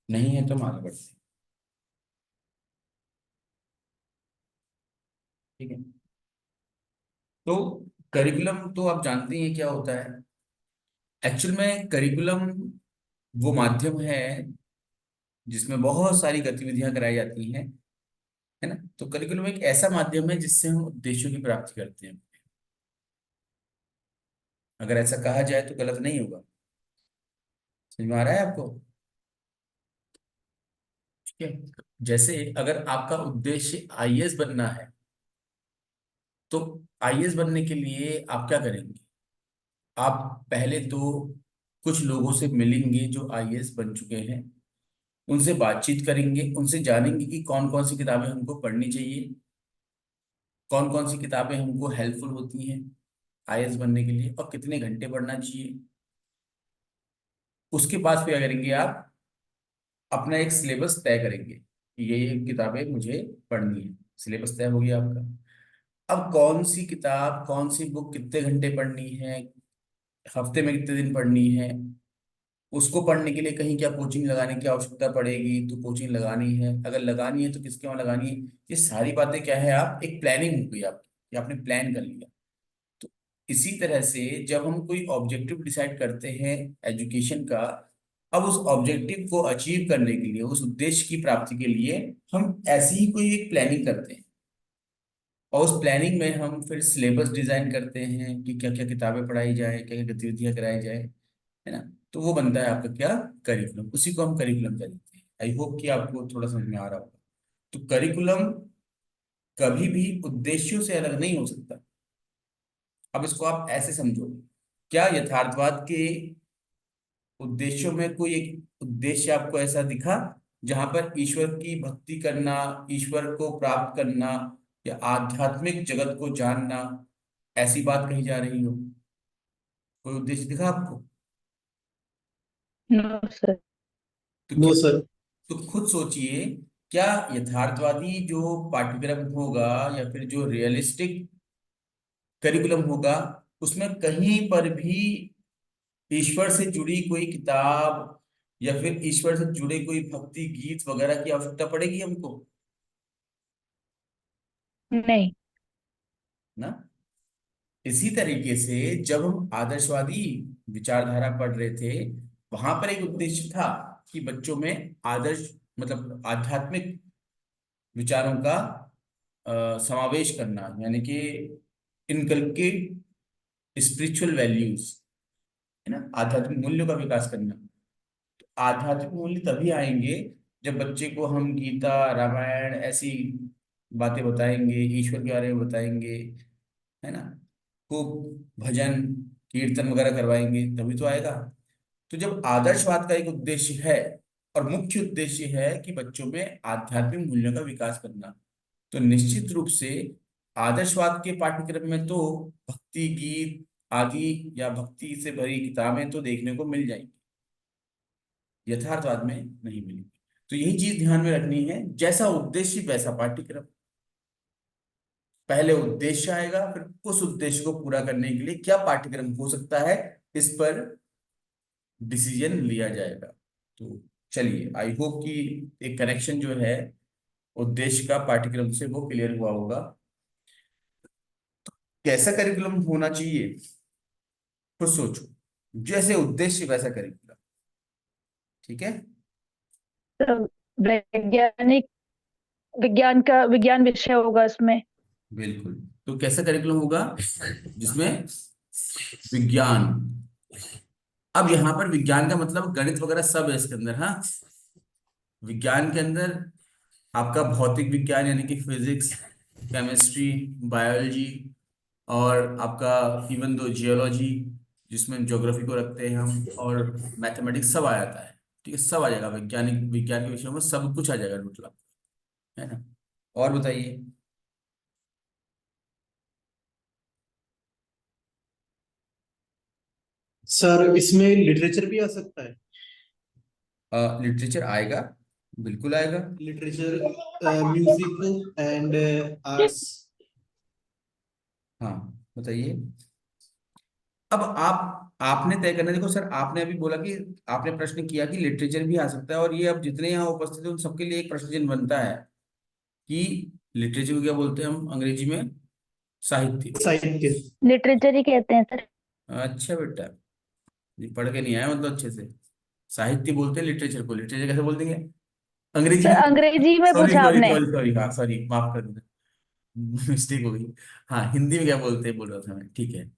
नहीं है तो हम आगे बढ़ते हैं। ठीक है। तो करिकुलम तो आप जानते हैं क्या होता है। एक्चुअल में करिकुलम वो माध्यम है जिसमें बहुत सारी गतिविधियां कराई जाती हैं, है ना। तो करिकुलम एक ऐसा माध्यम है जिससे हम उद्देश्यों की प्राप्ति करते हैं। अगर ऐसा कहा जाए तो गलत नहीं होगा। समझ में आ रहा है आपको? ठीक है। जैसे अगर आपका उद्देश्य आईएएस बनना है, तो आईएएस बनने के लिए आप क्या करेंगे? आप पहले तो कुछ लोगों से मिलेंगे जो आईएएस बन चुके हैं, उनसे बातचीत करेंगे, उनसे जानेंगे कि कौन कौन सी किताबें हमको पढ़नी चाहिए, कौन कौन सी किताबें हमको हेल्पफुल होती हैं आईएएस बनने के लिए, और कितने घंटे पढ़ना चाहिए। उसके बाद फिर क्या करेंगे आप? अपना एक सिलेबस तय करेंगे कि ये किताबें मुझे पढ़नी है। सिलेबस तय हो गया आपका। अब कौन सी किताब, कौन सी बुक कितने घंटे पढ़नी है, हफ्ते में कितने दिन पढ़नी है, उसको पढ़ने के लिए कहीं क्या कोचिंग लगाने की आवश्यकता पड़ेगी तो कोचिंग लगानी है, अगर लगानी है तो किसके वहां लगानी है। ये सारी बातें क्या है, आप एक प्लानिंग हो गई आपकी, ये आपने प्लान कर लिया। तो इसी तरह से जब हम कोई ऑब्जेक्टिव डिसाइड करते हैं एजुकेशन का, अब उस ऑब्जेक्टिव को अचीव करने के लिए, उस उद्देश्य की प्राप्ति के लिए हम ऐसी ही कोई एक प्लानिंग करते हैं। और उस प्लानिंग में हम फिर सिलेबस डिजाइन करते हैं कि क्या क्या किताबें पढ़ाई जाए, क्या क्या गतिविधियां कराई जाए, है ना। तो वो बनता है आपका क्या? करिकुलम। उसी को हम करिकुलम कहते हैं। आई होप कि आपको थोड़ा समझ में आ रहा होगा। तो करिकुलम कभी भी उद्देश्यों से अलग नहीं हो सकता। अब इसको आप ऐसे समझो, क्या यथार्थवाद के उद्देश्यों में कोई एक उद्देश्य आपको ऐसा दिखा जहां पर ईश्वर की भक्ति करना, ईश्वर को प्राप्त करना, या आध्यात्मिक जगत को जानना, ऐसी बात कही जा रही हो? कोई उद्देश्य दिखा आपको? No sir. तो नो क्या, सर। तो खुद सोचिए, क्या यथार्थवादी जो पाठ्यक्रम होगा या फिर जो रियलिस्टिक करिकुलम होगा, उसमें कहीं पर भी ईश्वर से जुड़ी कोई किताब या फिर ईश्वर से जुड़े कोई भक्ति गीत वगैरह की आवश्यकता पड़ेगी हमको? नहीं। ना। इसी तरीके से जब हम आदर्शवादी विचारधारा पढ़ रहे थे, वहां पर एक उद्देश्य था कि बच्चों में आदर्श मतलब आध्यात्मिक विचारों का समावेश करना, यानी कि इनकलकेट स्पिरिचुअल वैल्यूज, है ना, आध्यात्मिक मूल्यों का विकास करना। आध्यात्मिक मूल्य तभी आएंगे जब बच्चे को हम गीता, रामायण ऐसी बातें बताएंगे, ईश्वर के बारे में बताएंगे, है ना, खूब भजन कीर्तन वगैरह करवाएंगे, तभी तो आएगा। तो जब आदर्शवाद का एक उद्देश्य है और मुख्य उद्देश्य है कि बच्चों में आध्यात्मिक मूल्यों का विकास करना, तो निश्चित रूप से आदर्शवाद के पाठ्यक्रम में तो भक्ति गीत आदि या भक्ति से भरी किताबें तो देखने को मिल जाएंगी, यथार्थवाद में नहीं मिलेगी। तो यही चीज ध्यान में रखनी है, जैसा उद्देश्य वैसा पाठ्यक्रम। पहले उद्देश्य आएगा, फिर उस उद्देश्य को पूरा करने के लिए क्या पाठ्यक्रम हो सकता है, इस पर डिसीजन लिया जाएगा। तो चलिए, आई होप कि एक कनेक्शन जो है उद्देश्य का पाठ्यक्रम से वो क्लियर हुआ होगा। कैसा करिकुलम होना चाहिए, खुद सोचो। जैसे उद्देश्य वैसा करिकुलम। ठीक है। तो वैज्ञानिक विज्ञान का विज्ञान विषय होगा इसमें। बिल्कुल। तो कैसा करिकुलम होगा जिसमें विज्ञान। अब यहाँ पर विज्ञान का मतलब गणित वगैरह सब है इसके अंदर, हाँ। विज्ञान के अंदर आपका भौतिक विज्ञान यानी कि फिजिक्स, केमिस्ट्री, बायोलॉजी, और आपका इवन दो जियोलॉजी, जिसमें ज्योग्राफी को रखते हैं हम, और मैथमेटिक्स सब आ जाता है। ठीक है, सब आ जाएगा वैज्ञानिक विज्ञान के विषयों में, सब कुछ आ जाएगा मतलब, है ना। और बताइए। सर इसमें लिटरेचर भी आ सकता है। लिटरेचर आएगा, बिल्कुल आएगा। Literature, music and arts. हाँ, बताइए। अब आपने तय करना। देखो सर, आपने अभी बोला कि आपने प्रश्न किया कि लिटरेचर भी आ सकता है, और ये अब जितने यहाँ उपस्थित हैं उन सबके लिए एक प्रश्न चिन्ह बनता है कि लिटरेचर को क्या बोलते हैं हम अंग्रेजी में? साहित्य। साहित्य। लिटरेचर ही कहते हैं सर। अच्छा बेटा, ये पढ़ के नहीं आया मतलब अच्छे से। साहित्य बोलते हैं लिटरेचर को, लिटरेचर कैसे बोल देंगे अंग्रेजी सर में? अंग्रेजी में सॉरी पूछा सॉरी आपने। सॉरी सॉरी, हाँ सॉरी, माफ कर देना, मिस्टेक हो गई। हाँ, हिंदी में क्या बोलते हैं बोल रहा था मैं, ठीक है।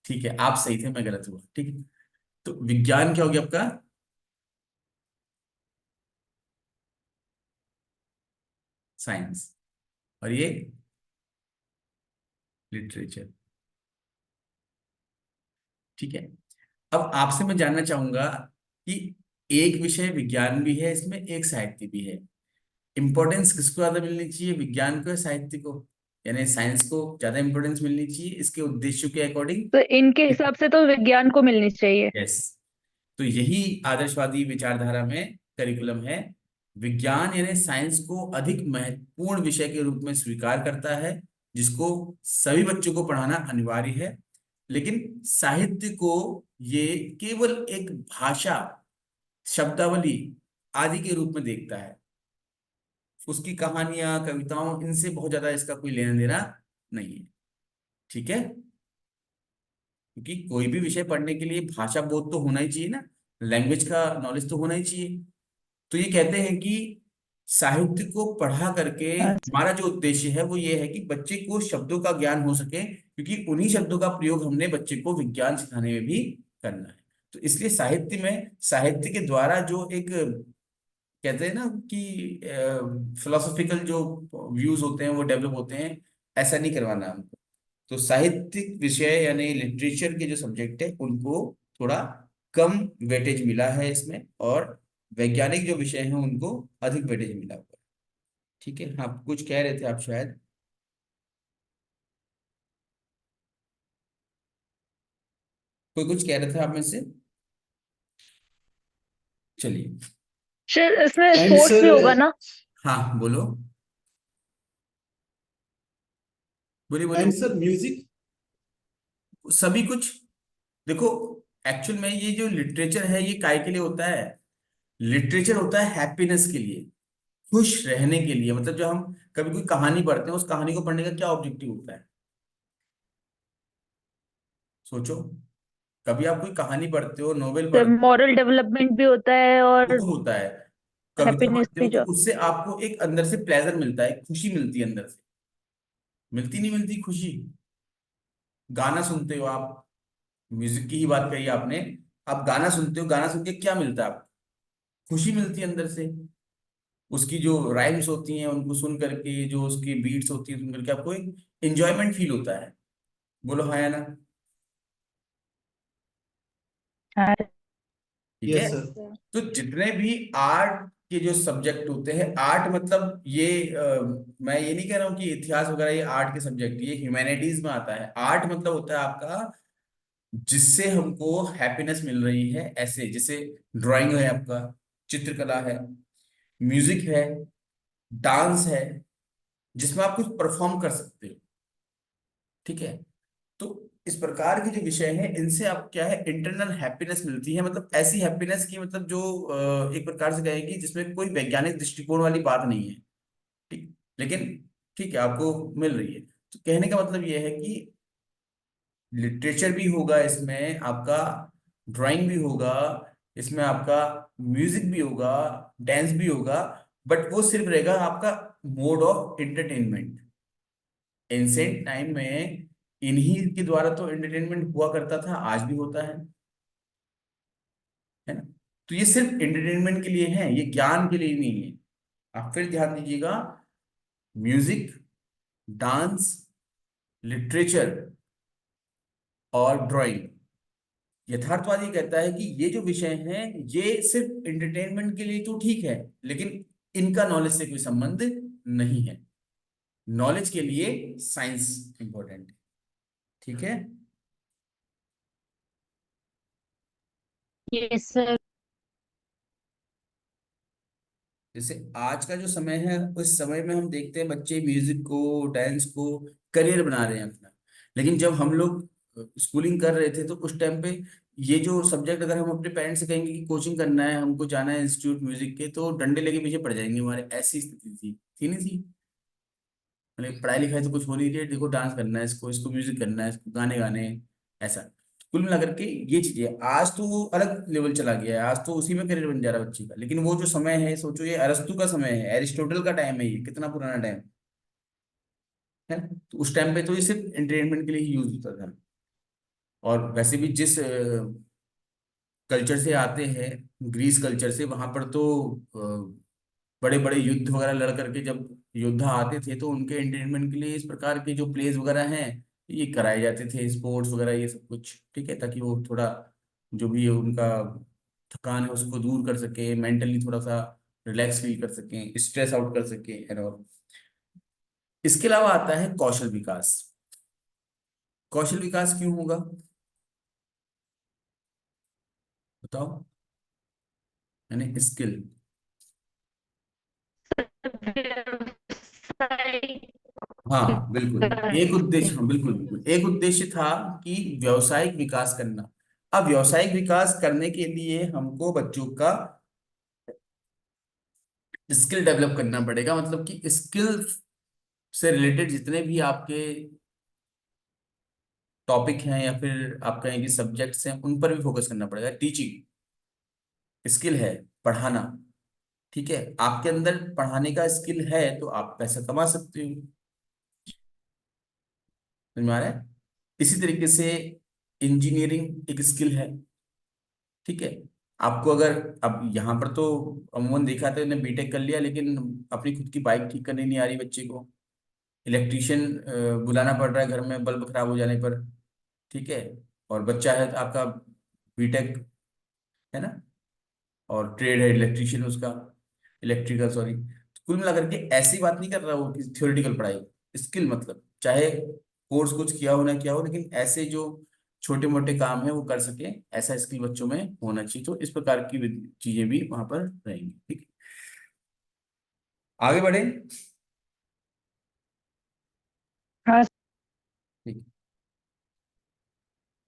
ठीक है, आप सही थे, मैं गलत हुआ, ठीक है। तो विज्ञान क्या हो गया आपका? साइंस। और ये लिटरेचर। ठीक है। अब आपसे मैं जानना चाहूंगा कि एक विषय विज्ञान भी है इसमें, एक साहित्य भी है। इंपॉर्टेंस किसको ज्यादा मिलनी चाहिए, विज्ञान को या साहित्य को? यानी साइंस को ज्यादा इंपॉर्टेंस मिलनी चाहिए इसके उद्देश्यों के अकॉर्डिंग? तो इनके हिसाब से तो विज्ञान को मिलनी चाहिए। यस। तो यही आदर्शवादी विचारधारा में करिकुलम है। विज्ञान यानी साइंस को अधिक महत्वपूर्ण विषय के रूप में स्वीकार करता है, जिसको सभी बच्चों को पढ़ाना अनिवार्य है। लेकिन साहित्य को ये केवल एक भाषा, शब्दावली आदि के रूप में देखता है। उसकी कहानियां, कविताओं, इनसे बहुत ज्यादा इसका कोई लेना देना नहीं है। ठीक है, क्योंकि कोई भी विषय पढ़ने के लिए भाषा बोध तो होना ही चाहिए ना, लैंग्वेज का नॉलेज तो होना ही चाहिए। तो ये कहते हैं कि साहित्य को पढ़ा करके हाँ सर। हमारा जो उद्देश्य है वो ये है कि बच्चे को शब्दों का ज्ञान हो सके, क्योंकि उन्हीं शब्दों का प्रयोग हमने बच्चे को विज्ञान सिखाने में भी करना है। तो इसलिए साहित्य में, साहित्य के द्वारा जो एक कहते हैं ना कि फिलोसॉफिकल जो व्यूज होते हैं वो डेवलप होते हैं, ऐसा नहीं करवाना हमको। तो साहित्यिक विषय यानी लिटरेचर के जो सब्जेक्ट है उनको थोड़ा कम वेटेज मिला है इसमें, और वैज्ञानिक जो विषय हैं उनको अधिक वेटेज मिला हुआ है। ठीक है, हाँ कुछ कह रहे थे आप शायद, कोई कुछ कह रहे थे आप में से? चलिए। सर इसमें एंड स्पोर्ट्स भी सर, होगा ना? हाँ बोलो, बोलिए बोलिए। And sir music. सभी कुछ। देखो, एक्चुअल में ये जो लिटरेचर है ये काय के लिए होता है? लिटरेचर होता है हैप्पीनेस के लिए, खुश रहने के लिए। मतलब जो हम कभी कोई कहानी पढ़ते हैं, उस कहानी को पढ़ने का क्या ऑब्जेक्टिव होता है? सोचो, कभी आप कोई कहानी पढ़ते हो, नोवेल सर पढ़ते मॉरल डेवलपमेंट भी होता है हो, और वो होता है। कविता हैप्पीनेस पढ़ते हो भी तो जो। उससे आपको एक अंदर से प्लेजर मिलता है, खुशी मिलती है अंदर से। मिलती नहीं मिलती खुशी? गाना सुनते हो आप, म्यूजिक की ही बात कही आपने। आप गाना सुनते हो, गाना सुन के क्या मिलता है आपको? खुशी मिलती है अंदर से। उसकी जो राइम्स होती हैं उनको सुन करके, जो उसकी बीट्स होती हैं सुन करके आपको एक इंजॉयमेंट फील होता है। बोलो हाँ या ना? हाँ ठीक है। Yes sir. सर। तो जितने भी आर्ट के जो सब्जेक्ट होते हैं, आर्ट मतलब ये मैं ये नहीं कह रहा हूँ कि इतिहास वगैरह ये आर्ट के सब्जेक्ट, ये ह्यूमैनिटीज में आता है। आर्ट मतलब होता है आपका जिससे हमको हैप्पीनेस मिल रही है, ऐसे जैसे ड्राइंग है आपका, चित्रकला है, म्यूजिक है, डांस है, जिसमें आप कुछ परफॉर्म कर सकते हो। ठीक है। तो इस प्रकार के जो विषय हैं इनसे आप क्या है, इंटरनल हैप्पीनेस मिलती है। मतलब ऐसी हैप्पीनेस की, मतलब जो एक प्रकार से कहेगी जिसमें कोई वैज्ञानिक दृष्टिकोण वाली बात नहीं है। ठीक, लेकिन ठीक है आपको मिल रही है। तो कहने का मतलब यह है कि लिटरेचर भी होगा इसमें आपका, ड्राइंग भी होगा इसमें आपका, म्यूजिक भी होगा, डांस भी होगा, बट वो सिर्फ रहेगा आपका mode of entertainment. Ancient time में इन्हीं के द्वारा तो एंटरटेनमेंट हुआ करता था, आज भी होता है ना? तो ये सिर्फ एंटरटेनमेंट के लिए है, ये ज्ञान के लिए नहीं है। आप फिर ध्यान दीजिएगा, म्यूजिक, डांस, लिटरेचर और ड्राइंग, यथार्थवादी कहता है कि ये जो विषय हैं ये सिर्फ एंटरटेनमेंट के लिए तो ठीक है, लेकिन इनका नॉलेज से कोई संबंध नहीं है। नॉलेज के लिए साइंस इंपॉर्टेंट है। ठीक है। Yes sir. जैसे आज का जो समय है, उस समय में हम देखते हैं बच्चे म्यूजिक को, डांस को करियर बना रहे हैं अपना। लेकिन जब हम लोग स्कूलिंग कर रहे थे तो उस टाइम पे ये जो सब्जेक्ट अगर हम अपने पेरेंट्स से कहेंगे कि कोचिंग करना है, हमको जाना है इंस्टीट्यूट म्यूजिक के, तो डंडे लेके पीछे पड़ जाएंगे हमारे, ऐसी स्थिति थी नहीं थी? मतलब पढ़ाई लिखाई तो कुछ हो नहीं रही है, देखो डांस करना है, इसको इसको म्यूजिक करना है, इसको गाने गाने हैं, ऐसा। कुल मिलाकर के ये चीजें आज तो वो अलग लेवल चला गया है, आज तो उसी में करियर बन जा रहा है बच्चे का। लेकिन वो जो समय है, सोचो ये अरस्तु का समय है, एरिस्टोटल का टाइम है, ये कितना पुराना टाइम है। तो उस टाइम पे तो ये सिर्फ एंटरटेनमेंट के लिए ही यूज होता था। और वैसे भी जिस कल्चर से आते हैं, ग्रीस कल्चर से, वहां पर तो बड़े बड़े युद्ध वगैरह लड़ करके जब योद्धा आते थे तो उनके एंटरटेनमेंट के लिए इस प्रकार के जो प्लेस वगैरह हैं ये कराए जाते थे, स्पोर्ट्स वगैरह ये सब कुछ, ठीक है, ताकि वो थोड़ा जो भी है उनका थकान है उसको दूर कर सके, मेंटली थोड़ा सा रिलैक्स फील कर सकें, स्ट्रेस आउट कर सकें एंड ऑल। इसके अलावा आता है कौशल विकास। कौशल विकास क्यों होगा, बताओ? यानी स्किल। व्यावसायिक हाँ बिल्कुल, एक उद्देश्य, विकास। हाँ बिल्कुल बिल्कुल, एक उद्देश्य था कि व्यावसायिक विकास करना। अब व्यावसायिक विकास करने के लिए हमको बच्चों का स्किल डेवलप करना पड़ेगा, मतलब कि स्किल से रिलेटेड जितने भी आपके टॉपिक हैं या फिर आप कहें कि सब्जेक्ट्स हैं, उन पर भी फोकस करना पड़ेगा। टीचिंग स्किल है, पढ़ाना, ठीक है, आपके अंदर पढ़ाने का स्किल है तो आप पैसा कमा सकते हो। समझ में आ रहा है? इसी तरीके से इंजीनियरिंग एक स्किल है, ठीक है। आपको अगर, अब यहाँ पर तो अमूमन देखा था, उन्हें बीटेक कर लिया लेकिन अपनी खुद की बाइक ठीक करनी नहीं आ रही बच्चे को, इलेक्ट्रिशियन बुलाना पड़ रहा है घर में बल्ब खराब हो जाने पर, ठीक है। और बच्चा है आपका बीटेक, है ना, और ट्रेड है इलेक्ट्रिशियन उसका, इलेक्ट्रिकल सॉरी। कुल मिलाकर के ऐसी बात नहीं कर रहा वो कि थ्योरेटिकल पढ़ाई, स्किल मतलब चाहे कोर्स कुछ किया हो ना किया हो, लेकिन ऐसे जो छोटे मोटे काम है वो कर सके, ऐसा स्किल बच्चों में होना चाहिए। तो इस प्रकार की चीजें भी वहां पर रहेंगी, ठीक है। आगे बढ़े, हाँ ठीक।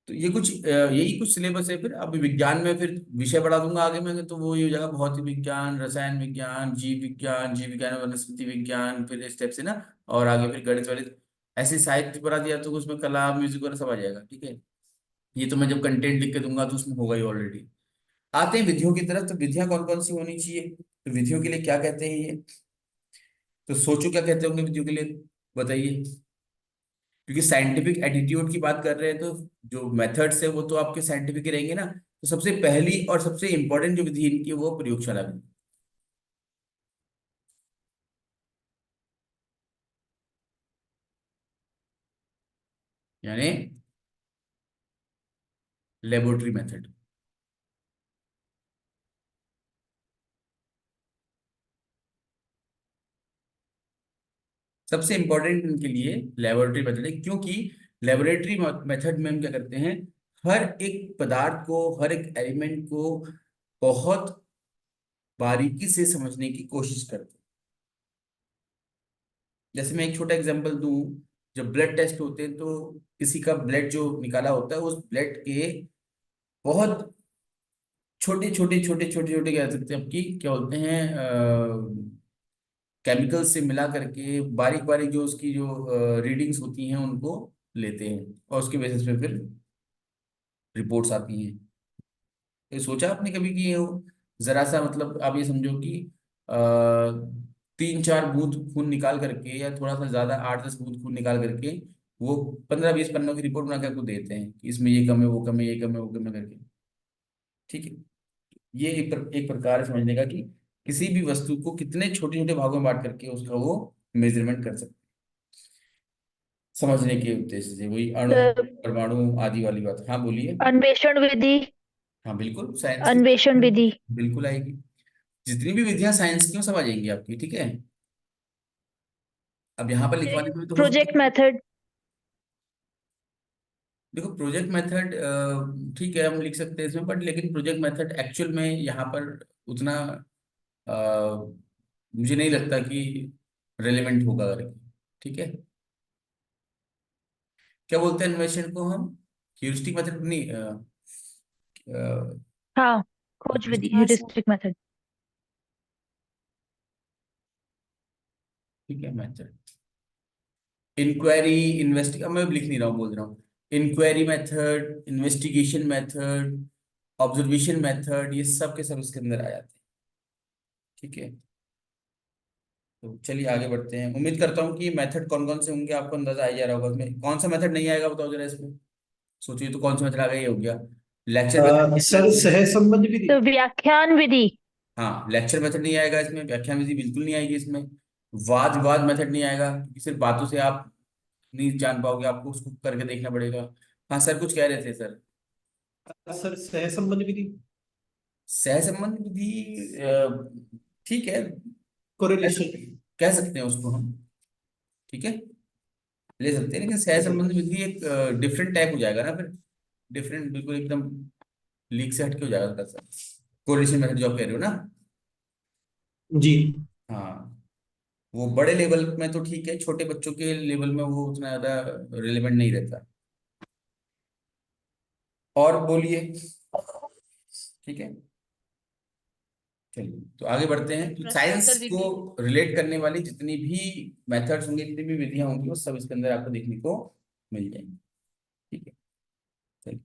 तो ये कुछ यही कुछ सिलेबस है। फिर अब विज्ञान में फिर विषय बढ़ा दूंगा आगे में, तो वो ये हो जाएगा भौतिक विज्ञान, रसायन विज्ञान, जीव विज्ञान, वनस्पति विज्ञान, फिर इस टाइप से ना। और आगे फिर गणित वणित, ऐसे साहित्य पढ़ा दिया तो उसमें कला म्यूजिक वगैरह सब आ जाएगा, ठीक है। ये तो मैं जब कंटेंट लिख के दूंगा तो उसमें होगा ही ऑलरेडी। आते हैं विधियों की तरफ। तो विधियां कौन कौन सी होनी चाहिए, तो विधियों के लिए क्या कहते हैं ये, तो सोचो क्या कहते होंगे विधियों के लिए, बताइए। क्योंकि साइंटिफिक एटीट्यूड की बात कर रहे हैं तो जो मेथड्स है वो तो आपके साइंटिफिक ही रहेंगे ना। तो सबसे पहली और सबसे इंपॉर्टेंट जो विधि इनकी है वो प्रयोगशाला विधि, यानी लेबोरेटरी मेथड। सबसे इंपॉर्टेंट इनके लिए लेबोरेटरी मेथड है, क्योंकि लेबोरेटरी मेथड में हम क्या करते हैं, हर एक पदार्थ को, हर एक एलिमेंट को बहुत बारीकी से समझने की कोशिश करते हैं। जैसे मैं एक छोटा एग्जांपल दूं, जब ब्लड टेस्ट होते हैं तो किसी का ब्लड जो निकाला होता है उस ब्लड के बहुत छोटे छोटे छोटे छोटे छोटे कह सकते हैं आपकी क्या बोलते हैं, केमिकल से मिला करके बारीक बारीक जो उसकी जो रीडिंग्स होती हैं उनको लेते हैं, और उसके बेसिस पे फिर रिपोर्ट्स आती हैं। ये सोचा आपने कभी कि ये जरा सा, मतलब आप ये समझो कि अ, 3-4 बूंद खून निकाल करके या थोड़ा सा ज्यादा 8-10 बूंद खून निकाल करके वो 15-20 पन्नों की रिपोर्ट बना कर आपको देते हैं कि इसमें ये कम है, वो कम है, ये कम है, वो कम है करके, ठीक है। ये एक प्रकार है समझने का कि किसी भी वस्तु को कितने छोटे छोटे भागों में बांट करके उसका वो मेजरमेंट कर सकते, समझने के उद्देश्य से, वही अणु तो परमाणु आदि वाली बात। हाँ बोलिए। अन्वेषण विधि। हाँ बिल्कुल, साइंस की अन्वेषण विधि। बिल्कुल आएगी। जितनी भी विधियां साइंस की वो सब आ जाएंगी आपकी, ठीक है। अब यहाँ पर लिखवाने में तो हो प्रोजेक्ट सकता है, मेथड। देखो प्रोजेक्ट मेथड ठीक है हम लिख सकते हैं इसमें, बट लेकिन प्रोजेक्ट मेथड एक्चुअल में यहाँ पर उतना अ, मुझे नहीं लगता कि रेलेवेंट होगा करके, ठीक है। क्या बोलते हैं अन्वेषण को हम, ह्यूरिस्टिक मेथड नहीं, हाँ, खोज विधि, हाँ सर। Heuristic method. ठीक है मेथड, इंक्वायरी इन्वेस्टिग, मैं लिख नहीं रहा हूँ, बोल रहा हूँ inquiry method, investigation method, observation method, ये सब के सब इसके अंदर आ जाते हैं। ठीक है, तो चलिए आगे बढ़ते हैं। उम्मीद करता हूँ कि मेथड कौन कौन से होंगे आपको अंदाजा आ ही जा रहा होगा। इसमें कौन सा मेथड नहीं आएगा बताओ जरा इसमें, सोचिए तो कौन सा मेथड आ गया, ये हो गया लेक्चर सर मेथड। सह संबंध विधि। तो व्याख्यान विधि। हाँ, लेक्चर मेथड नहीं आएगा इसमें, व्याख्यान विधि बिल्कुल नहीं आएगी इसमें, वाद विवाद मेथड नहीं आएगा क्योंकि सिर्फ बातों से आप नहीं जान पाओगे, आपको उसको करके देखना पड़ेगा। हाँ सर, कुछ कह रहे थे सर। सर सह संबंध विधि। सह संबंध विधि ठीक है, कोरिलेशन। कह सकते हैं उसको हम, ठीक है, ले सकते हैं, लेकिन सह संबंध विधि एक डिफरेंट टाइप हो जाएगा ना फिर, डिफरेंट बिल्कुल एकदम लीक से हटके हो जाएगा थोड़ा सा। कोरिलेशन मेथड जो आप कह रहे हो ना, जी। हाँ, वो बड़े लेवल में तो ठीक है, छोटे बच्चों के लेवल में वो उतना ज्यादा रिलेवेंट नहीं रहता। और बोलिए, ठीक है, चलिए तो आगे बढ़ते हैं। तो साइंस प्रश्नोत्तर को विधि। रिलेट करने वाली जितनी भी मेथड्स होंगी, जितनी भी विधियां होंगी, वो सब इसके अंदर आपको देखने को मिल जाएंगी। ठीक है, चलिए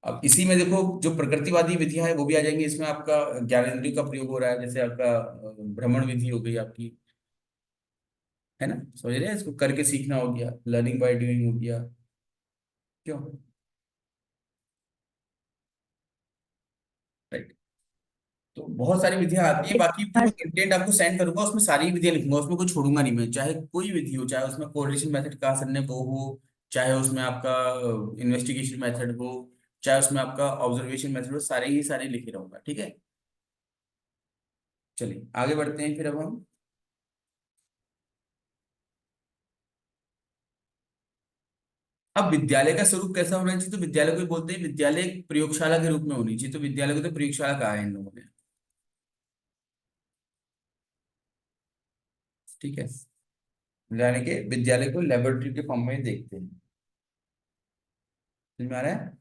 अब इसी में देखो जो प्रकृतिवादी विधियां हैं वो भी आ जाएंगी इसमें। आपका ज्ञानेंद्रियों का प्रयोग हो रहा है, जैसे आपका भ्रमण विधि हो गई आपकी, है ना, समझ रहे हैं, इसको करके सीखना हो गया, लर्निंग बाय डूइंग हो गया, क्यों, राइट। तो बहुत सारी विधियां आती हैं, बाकी जो हाँ मैं कंटेंट आपको सेंड करूंगा उसमें सारी विधियां लिखूंगा, उसमें कुछ छोड़ूंगा नहीं मैं, चाहे कोई विधि हो, चाहे उसमें कोरिलेशन मेथड का सर ने वो हो, चाहे उसमें आपका इन्वेस्टिगेशन मेथड हो, चाहे उसमें आपका ऑब्जर्वेशन मेथड हो, सारे ही सारे लिखे रहूंगा। ठीक है, चलिए आगे बढ़ते हैं फिर अब हम। अब विद्यालय का स्वरूप कैसा होना चाहिए, तो विद्यालय को बोलते हैं विद्यालय एक प्रयोगशाला के रूप में होनी चाहिए, तो विद्यालय को तो प्रयोगशाला कहा है इन लोगों ने। ठीक है, यानी कि विद्यालय को लेबोरेटरी के फॉर्म में देखते हैं, समझ में आ रहा है।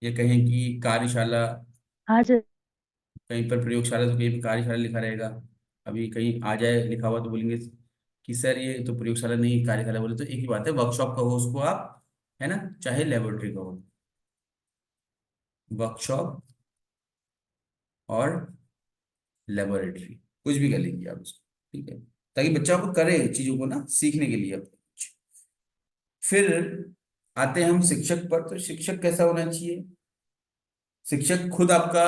ये कहें कि कार्यशाला, हाँ सर। कहीं पर प्रयोगशाला तो कहीं पर कार्यशाला लिखा रहेगा। अभी कहीं आ जाए लिखा हुआ तो बोलेंगे कि सर ये तो प्रयोगशाला नहीं कार्यशाला, बोले तो एक ही बात है, वर्कशॉप कहो उसको आप, है ना, चाहे लेबोरेटरी कहो, वर्कशॉप और लेबोरेटरी कुछ भी कर लीजिए आप उसको। ठीक है, ताकि बच्चा को करे चीजों को ना सीखने के लिए। अब फिर आते हैं हम शिक्षक पर, तो शिक्षक कैसा होना चाहिए, शिक्षक खुद आपका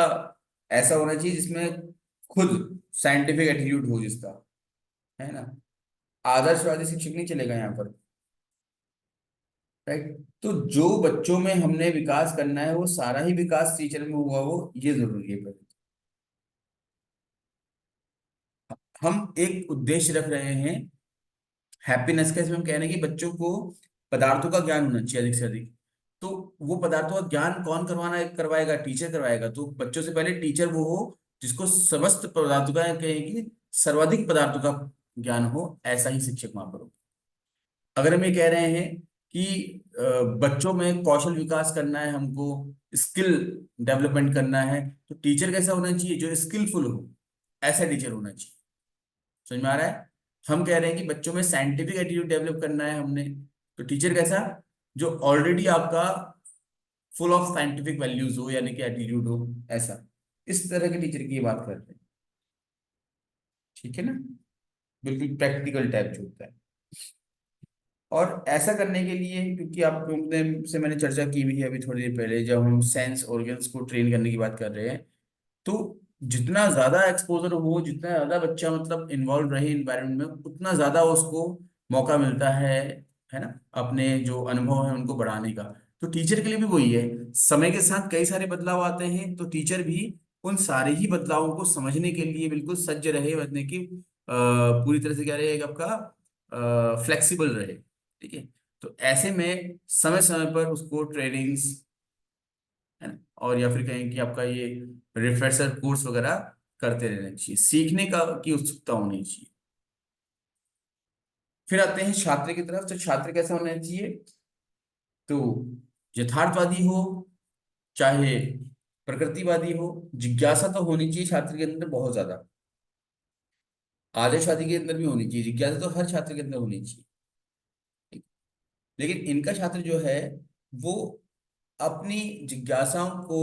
ऐसा होना चाहिए जिसमें खुद साइंटिफिक एटीट्यूड हो जिसका, है ना, आदर्शवादी शिक्षक नहीं चलेगा यहाँ पर, राइट। तो जो बच्चों में हमने विकास करना है वो सारा ही विकास टीचर में हुआ हो, ये जरूरी है पहले। हम एक उद्देश्य रख रहे हैं हैप्पीनेस का, इसमें हम कह रहे हैं कि बच्चों को पदार्थों का ज्ञान होना चाहिए अधिक से अधिक। तो वो पदार्थों का ज्ञान कौन करवाना करवाएगा, टीचर करवाएगा। तो बच्चों से पहले टीचर वो हो जिसको समस्त पदार्थों का, कहें कि सर्वाधिक पदार्थों का ज्ञान हो, ऐसा ही शिक्षक वहां पर हो। अगर हम ये कह रहे हैं कि बच्चों में कौशल विकास करना है हमको, स्किल डेवलपमेंट करना है, तो टीचर कैसा होना चाहिए, जो स्किलफुल हो, ऐसा टीचर होना चाहिए। समझ में आ रहा है। हम कह रहे हैं कि बच्चों में साइंटिफिक एटीट्यूड डेवलप करना है हमने, तो टीचर कैसा, जो ऑलरेडी आपका फुल ऑफ साइंटिफिक वैल्यूज हो, यानी कि एटीट्यूड हो, ऐसा, इस तरह के टीचर की ये बात कर रहे हैं। ठीक है ना, बिल्कुल प्रैक्टिकल टाइप जो होता है। और ऐसा करने के लिए, क्योंकि आप लोगों से मैंने चर्चा की भी है अभी थोड़ी देर पहले, जब हम सेंस ऑर्गन्स को ट्रेन करने की बात कर रहे हैं, तो जितना ज्यादा एक्सपोजर हो, जितना ज्यादा बच्चा मतलब इन्वॉल्व रहे इन्वायरमेंट में, उतना ज्यादा उसको मौका मिलता है ना, अपने जो अनुभव है उनको बढ़ाने का। तो टीचर के लिए भी वही है, समय के साथ कई सारे बदलाव आते हैं, तो टीचर भी उन सारे ही बदलावों को समझने के लिए बिल्कुल सज्ज रहे, बदलने की पूरी तरह से क्या रहे, आपका फ्लेक्सिबल रहे। ठीक है, तो ऐसे में समय समय पर उसको ट्रेनिंग्स, है ना, और या फिर कहें कि आपका ये रिफ्रेशर कोर्स वगैरह करते रहना चाहिए, सीखने का की उत्सुकता होनी चाहिए। फिर आते हैं छात्र की तरफ। तो छात्र कैसा होना चाहिए? तो यथार्थवादी हो, चाहे प्रकृतिवादी हो, जिज्ञासा तो होनी चाहिए छात्र के अंदर बहुत ज्यादा। आदर्शवादी के अंदर भी होनी चाहिए जिज्ञासा, तो हर छात्र के अंदर होनी चाहिए। लेकिन इनका छात्र जो है वो अपनी जिज्ञासाओं को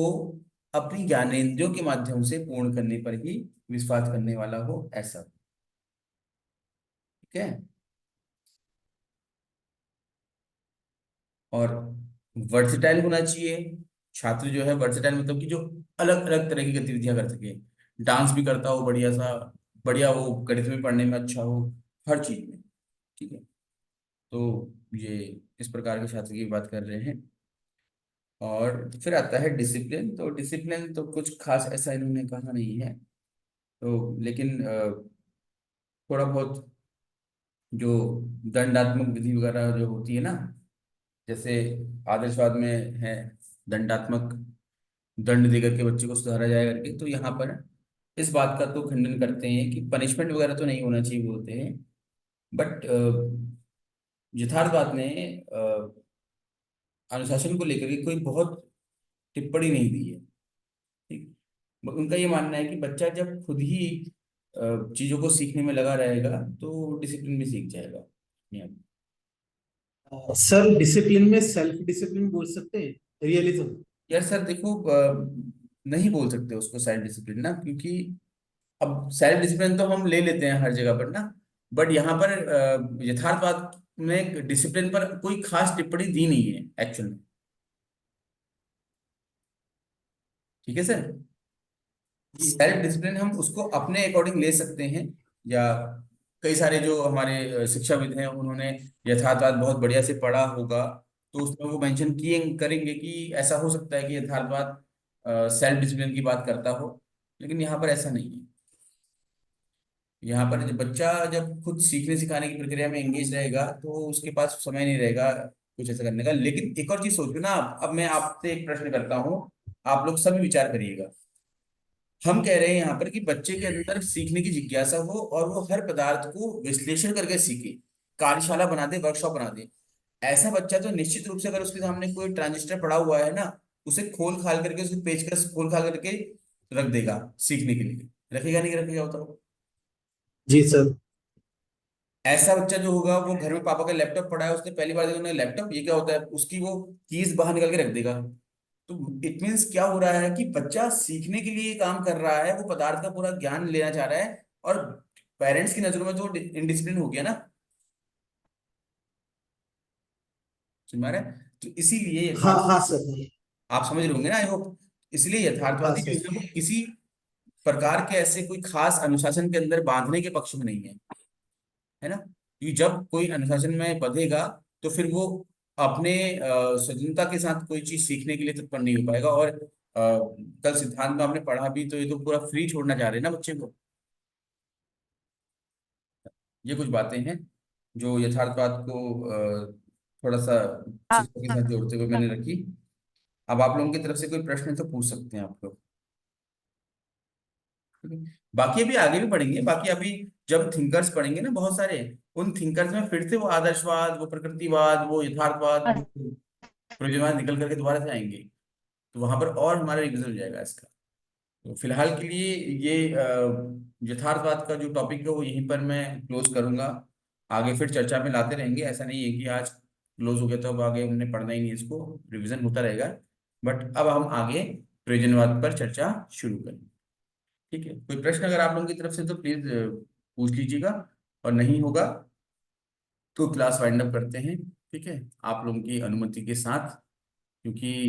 अपनी ज्ञानेंद्रियों के माध्यम से पूर्ण करने पर ही विश्वास करने वाला हो, ऐसा। ठीक है। और वर्सेटाइल होना चाहिए। छात्र जो है वर्सेटाइल मतलब कि जो अलग अलग तरह की गतिविधियां कर सके। डांस भी करता हो बढ़िया सा, बढ़िया हो, गणित में पढ़ने में अच्छा हो, हर चीज में। ठीक है। तो ये इस प्रकार के छात्र की बात कर रहे हैं। और फिर आता है डिसिप्लिन। तो डिसिप्लिन तो कुछ खास ऐसा इन्होंने कहा नहीं है, तो लेकिन थोड़ा बहुत जो दंडात्मक विधि वगैरह जो होती है ना, जैसे आदर्शवाद में है दंडात्मक, दंड देकर के बच्चे को सुधारा जाए करके, तो यहाँ पर इस बात का तो खंडन करते हैं कि पनिशमेंट वगैरह तो नहीं होना चाहिए बोलते हैं। बट यथार्थवाद में अनुशासन को लेकर के कोई बहुत टिप्पणी नहीं दी है। ठीक। उनका ये मानना है कि बच्चा जब खुद ही चीजों को सीखने में लगा रहेगा तो डिसिप्लिन भी सीख जाएगा अपने आप। सर डिसिप्लिन में सेल्फ डिसिप्लिन बोल सकते हैं, रियलिज्म। यार सर देखो, नहीं बोल सकते उसको सेल्फ डिसिप्लिन ना, क्योंकि अब सेल्फ डिसिप्लिन तो हम ले लेते हैं हर जगह पर ना। बट यहाँ पर यथार्थवाद में डिसिप्लिन पर कोई खास टिप्पणी दी नहीं है एक्चुअल में। ठीक है सर। सेल्फ डिसिप्लिन हम उसको अपने अकॉर्डिंग ले सकते हैं, या कई सारे जो हमारे शिक्षाविद हैं उन्होंने यथार्थवाद बहुत बढ़िया से पढ़ा होगा, तो उसमें वो मेंशन किए करेंगे कि ऐसा हो सकता है कि यथार्थवाद सेल्फ डिसिप्लिन की बात करता हो। लेकिन यहाँ पर ऐसा नहीं है। यहाँ पर जब बच्चा जब खुद सीखने सिखाने की प्रक्रिया में एंगेज रहेगा तो उसके पास समय नहीं रहेगा कुछ ऐसा करने का। लेकिन एक और चीज सोचो ना आप, अब मैं आपसे एक प्रश्न करता हूँ, आप लोग सभी विचार करिएगा। हम कह रहे हैं यहाँ पर कि बच्चे के अंदर सीखने की जिज्ञासा हो और वो हर पदार्थ को विश्लेषण करके सीखे, कार्यशाला बना दे, वर्कशॉप बना दे। ऐसा बच्चा तो निश्चित रूप से अगर उसके सामने कोई ट्रांजिस्टर पड़ा हुआ है ना, उसे खोल खाल करके, उसके पेचकस खोल खाल करके रख देगा सीखने के लिए। रखेगा नहीं रखेगा बताओ? जी सर। ऐसा बच्चा जो होगा वो घर में पापा का लैपटॉप पड़ा है, उसने पहली बार देखा उन्होंने लैपटॉप ये क्या होता है, उसकी वो कीज बाहर निकाल के रख देगा। तो इट मीन्स क्या हो रहा है कि बच्चा सीखने के लिए काम कर रहा है, वो पदार्थ का पूरा ज्ञान लेना चाह रहा है, और पेरेंट्स की नजरों में तो इनडिसिप्लिन हो गया ना। समझ में आ रहा है? तो इसीलिए हाँ यथार्थ, हाँ सर। आप समझ रहे होंगे ना आई होप। इसलिए हाँ यथार्थवादी जो सर। है वो किसी प्रकार के ऐसे कोई खास अनुशासन के अंदर बांधने के पक्ष में नहीं है, है ना। क्योंकि जब कोई अनुशासन में बंधेगा तो फिर वो अपने स्वतंत्रता के साथ कोई चीज सीखने के लिए तत्पर नहीं हो पाएगा। और कल सिद्धांत में आपने पढ़ा भी, तो ये तो पूरा फ्री छोड़ना चाह रहे हैं ना बच्चे को। ये कुछ बातें हैं जो यथार्थवाद को थोड़ा सा हाँ, शिक्षा के साथ जोड़ते हुए मैंने रखी। अब आप लोगों की तरफ से कोई प्रश्न है तो पूछ सकते हैं आप लोग। ठीक है? बाकी अभी आगे भी पढ़ेंगे, बाकी अभी जब थिंकर्स पढ़ेंगे ना बहुत सारे, उन थिंकर्स में फिर से वो आदर्शवाद, वो प्रकृतिवाद, वो यथार्थवाद, वो प्रयोजनवाद निकल करके दोबारा से आएंगे। तो वहां पर और हमारा रिविजन हो जाएगा इसका। तो फिलहाल के लिए ये यथार्थवाद का जो टॉपिक है वो यहीं पर मैं क्लोज करूंगा। आगे फिर चर्चा में लाते रहेंगे, ऐसा नहीं है कि आज क्लोज हो गया तो अब आगे हमने पढ़ना ही नहीं, इसको रिवीजन होता रहेगा। बट अब हम आगे प्रयोजनवाद पर चर्चा शुरू करेंगे। ठीक है। कोई प्रश्न अगर आप लोगों की तरफ से तो प्लीज पूछ लीजिएगा, और नहीं होगा तो क्लास वाइंड अप करते हैं। ठीक है, आप लोगों की अनुमति के साथ, क्योंकि